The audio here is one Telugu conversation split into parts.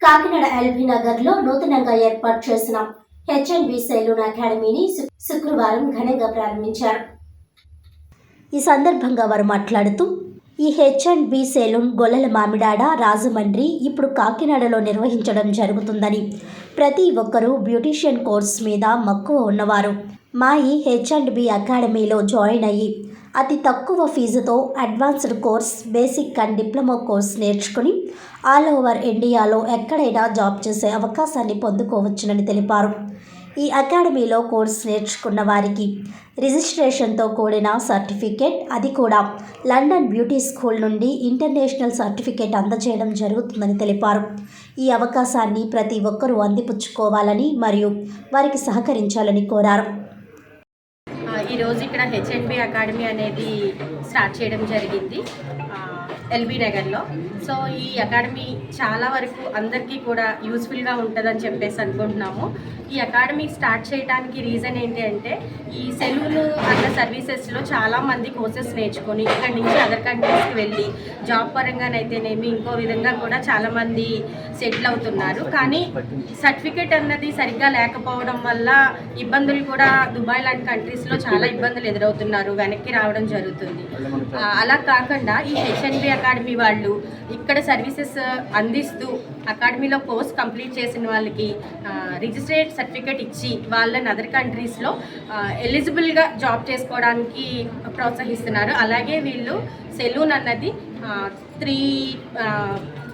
కాకినాడ ఎల్బీ నగర్ లో నూతనంగా ఏర్పాటు చేసిన హెచ్ఎంబి సెలూన్ అకాడమీని శుక్రవారం ఘనంగా ప్రారంభించారు. ఈ సందర్భంగా వారు మాట్లాడుతూ ఈ హెచ్ఎంబి సెలూన్ గొల్లల మామిడాడ, రాజమండ్రి ఇప్పుడు కాకినాడలో నిర్వహించడం జరుగుతుందని, ప్రతి ఒక్కరూ బ్యూటీషియన్ కోర్స్ మీద మక్కువ ఉన్నవారు మా ఈ హెచ్ఎంబి అకాడమీలో జాయిన్ అయ్యి అతి తక్కువ ఫీజుతో advanced course, basic and diploma course నేర్చుకుని ఆల్ ఓవర్ ఇండియాలో ఎక్కడైనా జాబ్ చేసే అవకాశాన్ని పొందుకోవచ్చునని తెలిపారు. ఈ అకాడమీలో కోర్స్ నేర్చుకున్న వారికి రిజిస్ట్రేషన్తో కూడిన సర్టిఫికేట్, అది కూడా లండన్ బ్యూటీ స్కూల్ నుండి ఇంటర్నేషనల్ సర్టిఫికేట్ అందజేయడం జరుగుతుందని తెలిపారు. ఈ అవకాశాన్ని ప్రతి ఒక్కరూ అందిపుచ్చుకోవాలని మరియు వారికి సహకరించాలని కోరారు. ఈరోజు ఇక్కడ హెచ్ఎంబి అకాడమీ అనేది స్టార్ట్ చేయడం జరిగింది ఎల్బీ నగర్లో. సో ఈ అకాడమీ చాలా వరకు అందరికీ కూడా యూస్ఫుల్గా ఉంటుందని చెప్పేసి అనుకుంటున్నాము. ఈ అకాడమీ స్టార్ట్ చేయడానికి రీజన్ ఏంటి అంటే, ఈ సెలూన్ అన్న సర్వీసెస్లో చాలామంది కోర్సెస్ నేర్చుకొని ఇక్కడి నుంచి అదర్ కంట్రీస్కి వెళ్ళి జాబ్ పరంగానైతేనేమి ఇంకో విధంగా కూడా చాలామంది సెటిల్ అవుతున్నారు. కానీ సర్టిఫికేట్ అన్నది సరిగ్గా లేకపోవడం వల్ల ఇబ్బందులు కూడా దుబాయ్ లాంటి కంట్రీస్లో చాలా ఇబ్బందులు ఎదురవుతున్నారు, వెనక్కి రావడం జరుగుతుంది. అలా కాకుండా ఈ హెచ్ఎంబి అకాడమీ వాళ్ళు ఇక్కడ సర్వీసెస్ అందిస్తూ అకాడమీలో కోర్స్ కంప్లీట్ చేసిన వాళ్ళకి రిజిస్ట్రేట్ సర్టిఫికేట్ ఇచ్చి వాళ్ళని అదర్ కంట్రీస్లో ఎలిజిబుల్గా జాబ్ చేసుకోవడానికి ప్రోత్సహిస్తున్నారు. అలాగే వీళ్ళు సెలూన్ అన్నది 3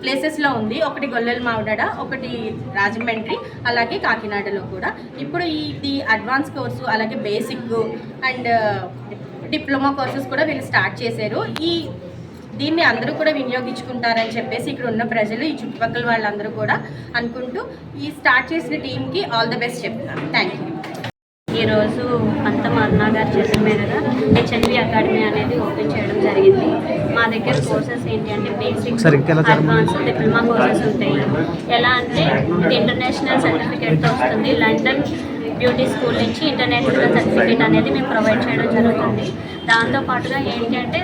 ప్లేసెస్లో ఉంది. ఒకటి గొల్లల మామిడాడ, ఒకటి రాజమండ్రి, అలాగే కాకినాడలో కూడా. ఇప్పుడు ఇది అడ్వాన్స్ కోర్సు, అలాగే బేసిక్ అండ్ డిప్లొమా కోర్సెస్ కూడా వీళ్ళు స్టార్ట్ చేశారు. దీన్ని అందరూ కూడా వినియోగించుకుంటారని చెప్పేసి ఇక్కడ ఉన్న ప్రజలు, ఈ చుట్టుపక్కల వాళ్ళందరూ కూడా అనుకుంటూ ఈ స్టార్ట్ చేసిన టీంకి ఆల్ ద బెస్ట్ చెప్తున్నాను. Thank you. ఈరోజు పంతం అరుణ గారి చేతుల మీదుగా హెచ్ఎంబి అకాడమీ అనేది ఓపెన్ చేయడం జరిగింది. మా దగ్గర కోర్సెస్ ఏంటి అంటే బేసిక్, అడ్వాన్స్, డిప్లొమా కోర్సెస్ ఉంటాయి. ఎలా అంటే ఇది ఇంటర్నేషనల్ సర్టిఫికేట్తో వస్తుంది. లండన్ బ్యూటీ స్కూల్ నుంచి ఇంటర్నేషనల్ సర్టిఫికేట్ అనేది మేము ప్రొవైడ్ చేయడం జరుగుతుంది. దాంతోపాటుగా ఏంటి అంటే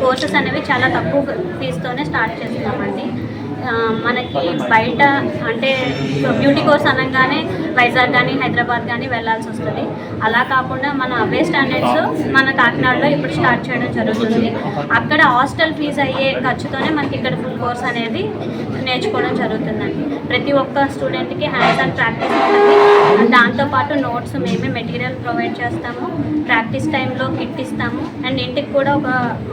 కోర్సెస్ అనేవి చాలా తక్కువ ఫీజుతోనే స్టార్ట్ చేస్తున్నామండి. మనకి బయట అంటే బ్యూటీ కోర్స్ అనగానే వైజాగ్ కానీ హైదరాబాద్ కానీ వెళ్ళాల్సి వస్తుంది. అలా కాకుండా మన అవే స్టాండర్డ్స్ మన కాకినాడలో ఇప్పుడు స్టార్ట్ చేయడం జరుగుతుంది. అక్కడ హాస్టల్ ఫీజు అయ్యే ఖర్చుతోనే మనకి ఇక్కడ ఫుల్ కోర్స్ అనేది నేర్చుకోవడం జరుగుతుందండి. ప్రతి ఒక్క స్టూడెంట్కి హ్యాండ్స్ ఆన్ ప్రాక్టీస్ ఉంటుంది. దాంతోపాటు నోట్స్ మేమే మెటీరియల్ ప్రొవైడ్ చేస్తాము. ప్రాక్టీస్ టైంలో కిట్ ఇస్తాము. అండ్ ఇంటికి కూడా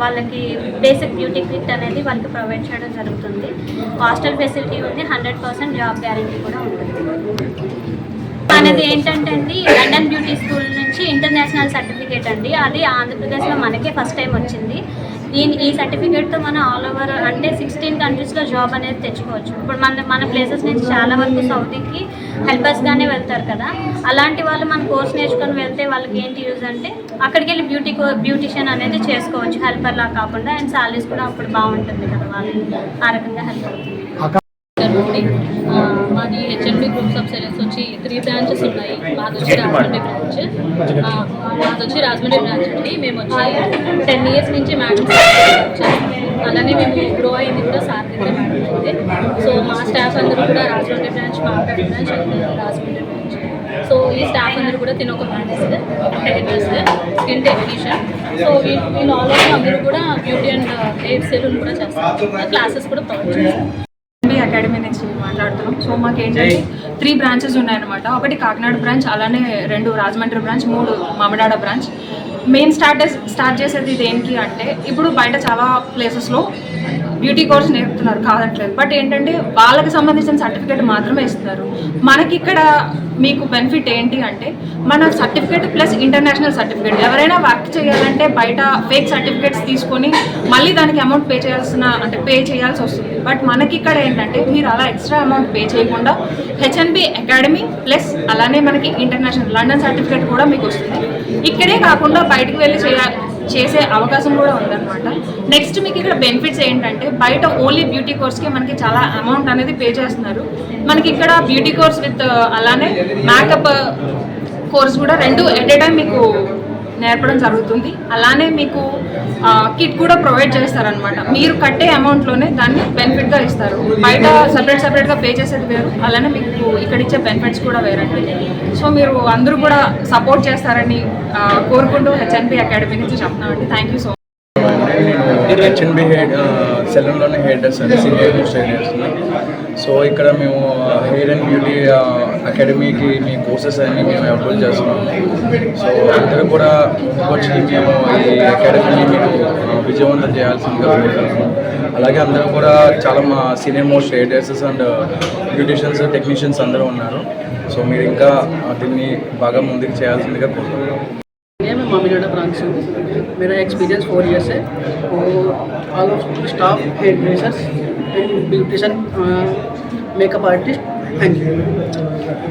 వాళ్ళకి బేసిక్ బ్యూటీ కిట్ అనేది వాళ్ళకి ప్రొవైడ్ చేయడం జరుగుతుంది. హాస్టల్ ఫెసిలిటీ ఉంది. 100% జాబ్ గ్యారంటీ కూడా ఉంటుంది. అనేది ఏంటంటే అండి, లండన్ బ్యూటీ స్కూల్ నుంచి ఇంటర్నేషనల్ సర్టిఫికేట్ అండి. అది ఆంధ్రప్రదేశ్లో మనకే ఫస్ట్ టైం వచ్చింది. ఈ సర్టిఫికేట్తో మనం ఆల్ ఓవర్ అంటే 16 కంట్రీస్లో జాబ్ అనేది తెచ్చుకోవచ్చు. ఇప్పుడు మన ప్లేసెస్ నుంచి చాలా వరకు సౌదీకి హెల్పర్స్గానే వెళ్తారు కదా. అలాంటి వాళ్ళు మన కోర్స్ నేర్చుకొని వెళ్తే వాళ్ళకి ఏంటి యూజ్ అంటే అక్కడికి వెళ్ళి బ్యూటిషియన్ అనేది చేసుకోవచ్చు హెల్పర్లా కాకుండా. అండ్ సాలరీస్ కూడా అప్పుడు బాగుంటుంది కదా, వాళ్ళకి ఆ రకంగా హెల్ప్ అవుతుంది. మాది హెచ్ఎంబి గ్రూప్స్ ఆఫ్ సెలెన్స్ వచ్చి 3 బ్రాంచెస్ ఉన్నాయి. మాది వచ్చి రాజమండ్రి బ్రాంచ్ అండి. మేము వచ్చి 10 ఇయర్స్ నుంచి మేడం అలానే మేము గ్రో అయింది కూడా సార్థిక మేడం అయితే. సో మా స్టాఫ్ అందరూ కూడా రాజమండ్రి బ్రాంచ్, మాట్లాడే బ్రాంచ్, రాజమండ్రి బ్రాంచ్. సో ఈ స్టాఫ్ అందరూ కూడా తినొక branches, hair skin technician. So వీళ్ళు ఆల్ ఓవర్ అందరూ కూడా బ్యూటీ అండ్ హెయిర్ సెలూన్ కూడా చేస్తారు. క్లాసెస్ కూడా ప్రొవైడ్ చేస్తారు. అకాడమీ నుంచి మాట్లాడుతున్నాం. సో మాకు ఏంటంటే 3 బ్రాంచెస్ ఉన్నాయన్నమాట. ఒకటి కాకినాడ బ్రాంచ్, అలానే 2 Rajahmundry branch, 3 Mamidada branch. Main start చేసేది దేనికి అంటే, ఇప్పుడు బయట చాలా ప్లేసెస్లో బ్యూటీ కోర్స్ నేర్పుతున్నారు, కాదట్లేదు. బట్ ఏంటంటే వాళ్ళకి సంబంధించిన సర్టిఫికేట్ మాత్రమే ఇస్తున్నారు. మనకి ఇక్కడ మీకు బెనిఫిట్ ఏంటి అంటే, మన సర్టిఫికేట్ ప్లస్ ఇంటర్నేషనల్ సర్టిఫికేట్. ఎవరైనా వర్క్ చేయాలంటే బయట ఫేక్ సర్టిఫికేట్స్ తీసుకొని మళ్ళీ దానికి అమౌంట్ పే చేయాల్సి వస్తుంది. బట్ మనకి ఇక్కడ ఏంటంటే మీరు అలా ఎక్స్ట్రా అమౌంట్ పే చేయకుండా హెచ్ఎంబి అకాడమీ ప్లస్ అలానే మనకి ఇంటర్నేషనల్ లండన్ సర్టిఫికేట్ కూడా మీకు వస్తుంది. ఇక్కడే కాకుండా బయటకు వెళ్ళి చేసే అవకాశం కూడా ఉందన్నమాట. నెక్స్ట్ మీకు ఇక్కడ బెనిఫిట్స్ ఏంటంటే, బయట ఓన్లీ బ్యూటీ కోర్స్కి మనకి చాలా అమౌంట్ అనేది పే చేస్తున్నారు. మనకి ఇక్కడ బ్యూటీ కోర్స్ విత్ అలానే మేకప్ కోర్స్ కూడా 2 ఎట్ ఏ టైం మీకు నేర్పడం జరుగుతుంది. అలానే మీకు కిట్ కూడా ప్రొవైడ్ చేస్తారనమాట. మీరు కట్టే అమౌంట్లోనే దాన్ని బెనిఫిట్గా ఇస్తారు. బయట సపరేట్గా పే చేసేది వేరు, అలానే మీకు ఇక్కడ ఇచ్చే బెనిఫిట్స్ కూడా వేరండి. సో మీరు అందరూ కూడా సపోర్ట్ చేస్తారని కోరుకుంటూ హెచ్ఎన్బి అకాడమీ నుంచి చెప్తున్నామండి. Thank you so much. నేను హెచ్ఎన్బి సెలూన్లోనే హెయిర్ డ్రెస్సర్ సీనియర్ స్టైల్ చేస్తున్నాను. సో ఇక్కడ మేము హెయిర్ అండ్ బ్యూటీ అకాడమీకి మీ కోర్సెస్ అన్ని మేము అప్రోచ్ చేస్తున్నాము. సో అందరూ కూడా వచ్చి మేము ఈ అకాడమీని మేము విజయవంతం చేయాల్సిందిగా కోరుతున్నాము. అలాగే అందరూ కూడా చాలా మా senior most hair dressers and beauticians technicians అందరూ ఉన్నారు. సో మీరు ఇంకా దీన్ని బాగా ముందుకు చేయాల్సిందిగా కోరుతున్నాము. मैं मामीनाडा ब्रांच से हूँ. मेरा एक्सपीरियंस 4 ईयर्स है और all of staff hairdressers and beautician makeup artist. Thank you.